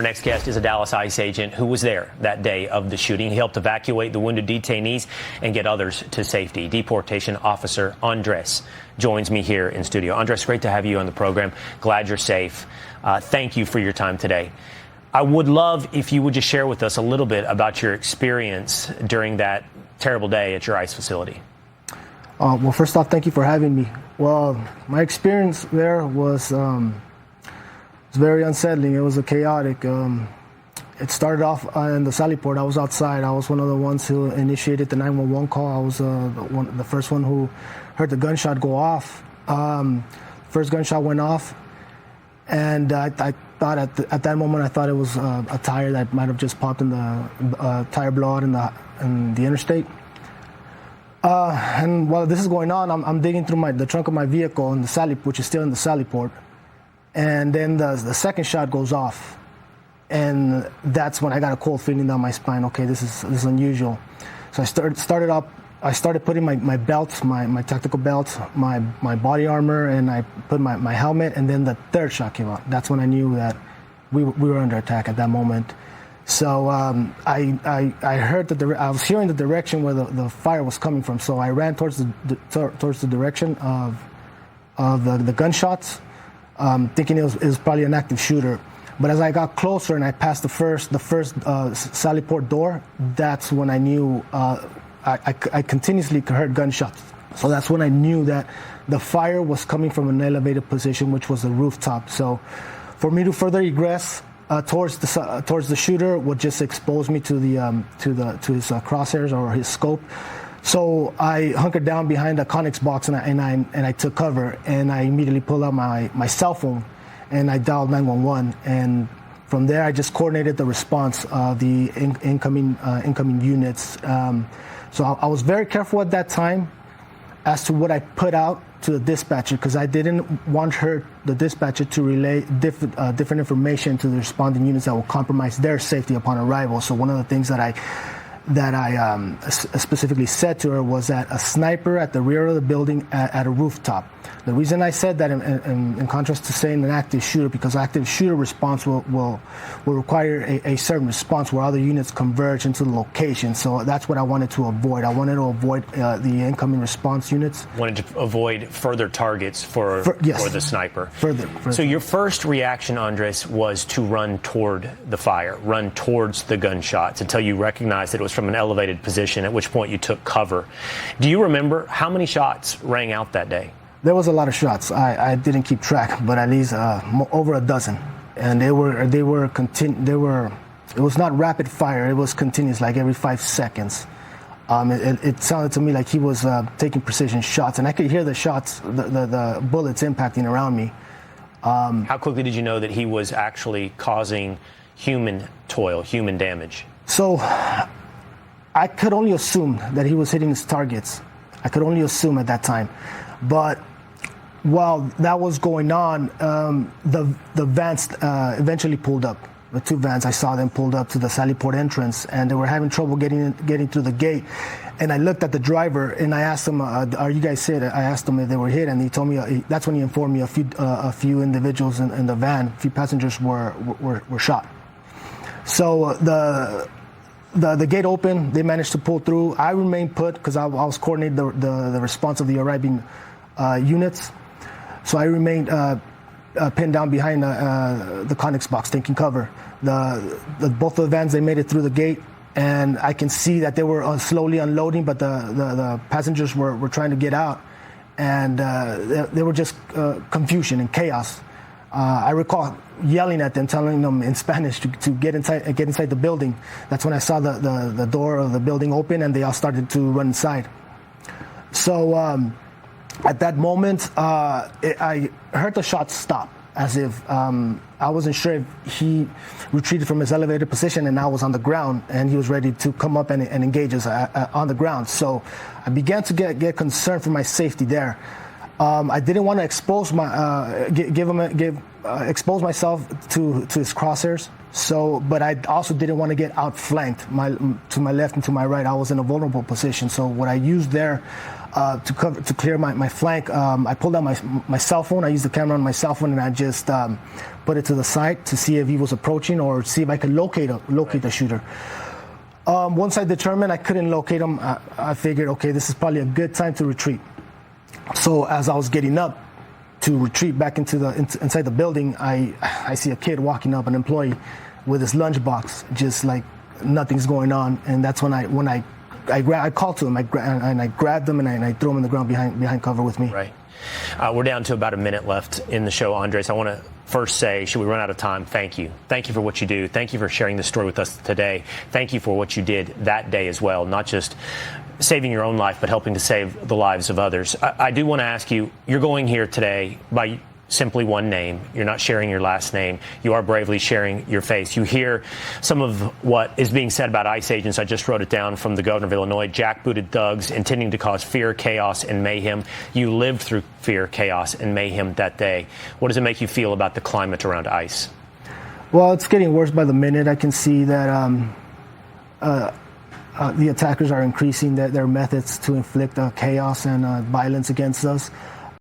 Our next guest is a Dallas ICE agent who was there that day of the shooting. He helped evacuate the wounded detainees and get others to safety. Deportation Officer Andres joins me here in studio. Andres, great to have you on the program. Glad you're safe. Thank you for your time today. I would love if you would just share with us a little bit about your experience during that terrible day at your ICE facility. Well, first off, thank you for having me. Well, my experience there was very unsettling. It was chaotic. It started off in the Sally port. I was outside. I was one of the ones who initiated the 911 call. I was the first one who heard the gunshot go off. First gunshot went off, and I thought at that moment I thought it was a tire that might have just popped in the tire blowout in the interstate. And while this is going on, I'm digging through the trunk of my vehicle in the Sally, which is still in the Sally port. And then the second shot goes off, and that's when I got a cold feeling down my spine. Okay, this is unusual. So I started putting my belts, my tactical belts, my body armor, and I put my helmet. And then the third shot came out. That's when I knew that we were under attack at that moment. So I heard I was hearing the direction where the fire was coming from. So I ran towards the direction of the gunshots. Thinking it was probably an active shooter. But as I got closer and I passed the first Sally port door, that's when I knew I continuously heard gunshots. So that's when I knew that the fire was coming from an elevated position, which was the rooftop. So for me to further egress towards the shooter would just expose me to his crosshairs or his scope. So I hunkered down behind a Connex box and I took cover, and I immediately pulled out my cell phone and I dialed 911. And from there I just coordinated the response of the incoming units. So I was very careful at that time as to what I put out to the dispatcher, because I didn't want the dispatcher to relay different information to the responding units that will compromise their safety upon arrival. So one of the things that I specifically said to her was that a sniper at the rear of the building at a rooftop. The reason I said that in contrast to saying an active shooter, because active shooter response will require a certain response where other units converge into the location. So that's what I wanted to avoid. I wanted to avoid the incoming response units. Wanted to avoid further targets for the sniper. Further. So your first reaction, Andres, was to run toward the fire, run towards the gunshots until you recognized that it was from an elevated position, at which point you took cover. Do you remember how many shots rang out that day? There was a lot of shots. I didn't keep track, but at least over a dozen. And it was not rapid fire. It was continuous, like every 5 seconds. It sounded to me like he was taking precision shots, and I could hear the shots, the bullets impacting around me. How quickly did you know that he was actually causing human toil, human damage? So I could only assume that he was hitting his targets. I could only assume at that time. But while that was going on, the vans eventually pulled up. The two vans, I saw them pulled up to the Sally port entrance, and they were having trouble getting through the gate. And I looked at the driver and I asked him, "Are you guys hit?" I asked him if they were hit, and he told me. That's when he informed me a few individuals in the van, a few passengers were shot. So the gate opened. They managed to pull through. I remained put because I was coordinating the response of the arriving units. So I remained pinned down behind the Connex box, taking cover. Both of the vans, they made it through the gate, and I can see that they were slowly unloading, but the passengers were trying to get out, and they were just confusion and chaos. I recall yelling at them, telling them in Spanish to get inside the building. That's when I saw the door of the building open, and they all started to run inside. So at that moment, I heard the shots stop, as if I wasn't sure if he retreated from his elevated position and I was on the ground, and he was ready to come up and engage us on the ground. So I began to get concerned for my safety there. I didn't want to expose expose myself to his crosshairs. So, but I also didn't want to get outflanked to my left and to my right. I was in a vulnerable position. So what I used there to clear my flank, I pulled out my cell phone. I used the camera on my cell phone, and I just put it to the side to see if he was approaching or see if I could locate the shooter. Once I determined I couldn't locate him, I figured, okay, this is probably a good time to retreat. So as I was getting up to retreat back inside the building, I see a kid walking up, an employee, with his lunchbox, just like nothing's going on. And that's when I called to him, and I grabbed him, and I threw him on the ground behind cover with me. Right. We're down to about a minute left in the show, Andres. I want to first say, should we run out of time, thank you. Thank you for what you do. Thank you for sharing this story with us today. Thank you for what you did that day as well, not just saving your own life, but helping to save the lives of others. I do want to ask you, you're going here today by simply one name. You're not sharing your last name. You are bravely sharing your face. You hear some of what is being said about ICE agents. I just wrote it down from the governor of Illinois. Jackbooted thugs intending to cause fear, chaos, and mayhem. You lived through fear, chaos, and mayhem that day. What does it make you feel about the climate around ICE? Well, it's getting worse by the minute. I can see that the attackers are increasing their methods to inflict chaos and violence against us.